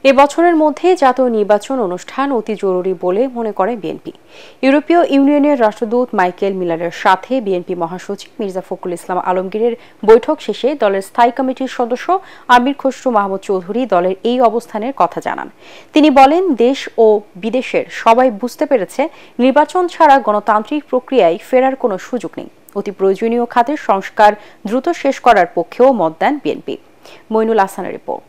এ বছরের মধ্যে জাতীয় নির্বাচন অনুষ্ঠান অতি জরুরি বলে মনে করে বিএনপি। ইউরোপীয় ইউনিয়নের রাষ্ট্রদূত মাইকেল মিলারের সাথে বিএনপি মহাসচিব মির্জা ফখরুল ইসলাম আলমগীরের বৈঠক শেষে দলের স্থায়ী কমিটির সদস্য আমির খসরু মাহমুদ চৌধুরী দলের এই অবস্থানের কথা জানান। তিনি বলেন, দেশ ও বিদেশের সবাই বুঝতে পেরেছে নির্বাচন ছাড়া গণতান্ত্রিক প্রক্রিয়ায় ফেরার কোনো সুযোগ নেই। অতি প্রয়োজনীয় খাতের সংস্কার দ্রুত শেষ করার পক্ষেও মত দেন বিএনপি। মইনুল হাসানের রিপোর্ট।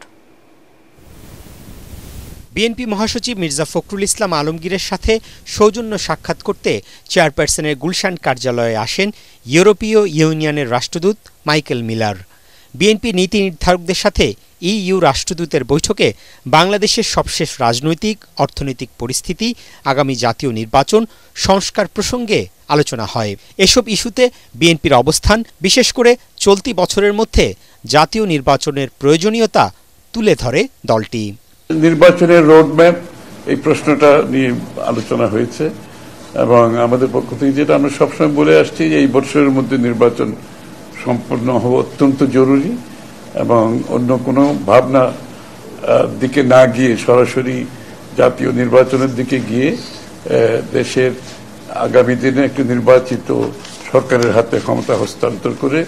বিএনপি মহাসচিব মির্জা ফখরুল ইসলাম আলমগীরের সাথে সৌজন্য সাক্ষাৎ করতে চেয়ারপারসনের গুলশান কার্যালয়ে আসেন ইউরোপীয় ইউনিয়নের রাষ্ট্রদূত মাইকেল মিলার। বিএনপি নীতি নির্ধারকদের সাথে ইইউ রাষ্ট্রদূতের বৈঠকে বাংলাদেশের সবশেষ রাজনৈতিক অর্থনৈতিক পরিস্থিতি, আগামী জাতীয় নির্বাচন, সংস্কার প্রসঙ্গে আলোচনা হয়। এসব ইস্যুতে বিএনপির অবস্থান, বিশেষ করে চলতি বছরের মধ্যে জাতীয় নির্বাচনের প্রয়োজনীয়তা তুলে ধরে দলটি। নির্বাচনের রোডম্যাপ, এই প্রশ্নটা নিয়ে আলোচনা হয়েছে এবং আমাদের পক্ষ থেকে যেটা আমরা সবসময় বলে আসছি, এই বছরের মধ্যে নির্বাচন সম্পন্ন হওয়া অত্যন্ত জরুরি এবং অন্য কোনো ভাবনা দিকে না গিয়ে সরাসরি জাতীয় নির্বাচনের দিকে গিয়ে দেশের আগামী দিনে একটি নির্বাচিত সরকারের হাতে ক্ষমতা হস্তান্তর করে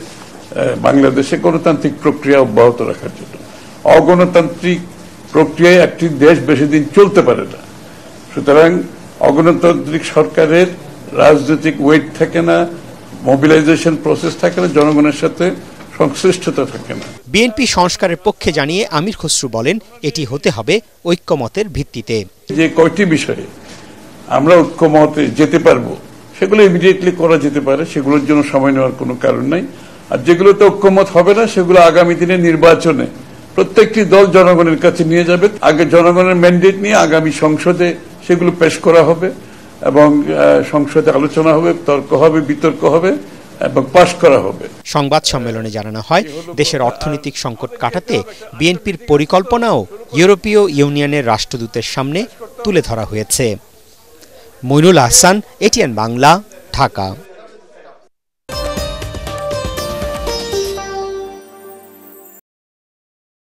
বাংলাদেশে গণতান্ত্রিক প্রক্রিয়া অব্যাহত রাখার জন্য। অগণতান্ত্রিক প্রক্রিয়ায় একটি দেশ বেশি দিন চলতে পারে না। সুতরাং অগণতান্ত্রিক সরকারের রাজনৈতিক ওয়েট থাকে না, মোবিলাইজেশন প্রসেস থাকে না, জনগণের সাথে সংশ্লিষ্টতা থাকে না। বিএনপি সংস্কারের পক্ষে জানিয়ে আমির খসরু বলেন, এটি হতে হবে ঐক্যমতের ভিত্তিতে। যে কয়টি বিষয়ে আমরা ঐক্যমতে যেতে পারবো সেগুলো ইমিডিয়েটলি করা যেতে পারে, সেগুলোর জন্য সময় নেওয়ার কোনো কারণ নাই। আর যেগুলোতে ঐক্যমত হবে না সেগুলো আগামী দিনে নির্বাচনে প্রত্যেকটি দল জনগণের কাছে নিয়ে যাবে। আগে জনগণের ম্যান্ডেট নিয়ে আগামী সংসদে সেগুলো পেশ করা হবে এবং সংসদে আলোচনা হবে, তর্ক হবে, বিতর্ক হবে এবং পাশ করা হবে। সংবাদ সম্মেলনে জানানো হয়, দেশের অর্থনৈতিক সংকট কাটাতে বিএনপির পরিকল্পনাও ইউরোপীয় ইউনিয়নের রাষ্ট্রদূতের সামনে তুলে ধরা হয়েছে। মইনুল হাসান, এটিএন বাংলা, ঢাকা।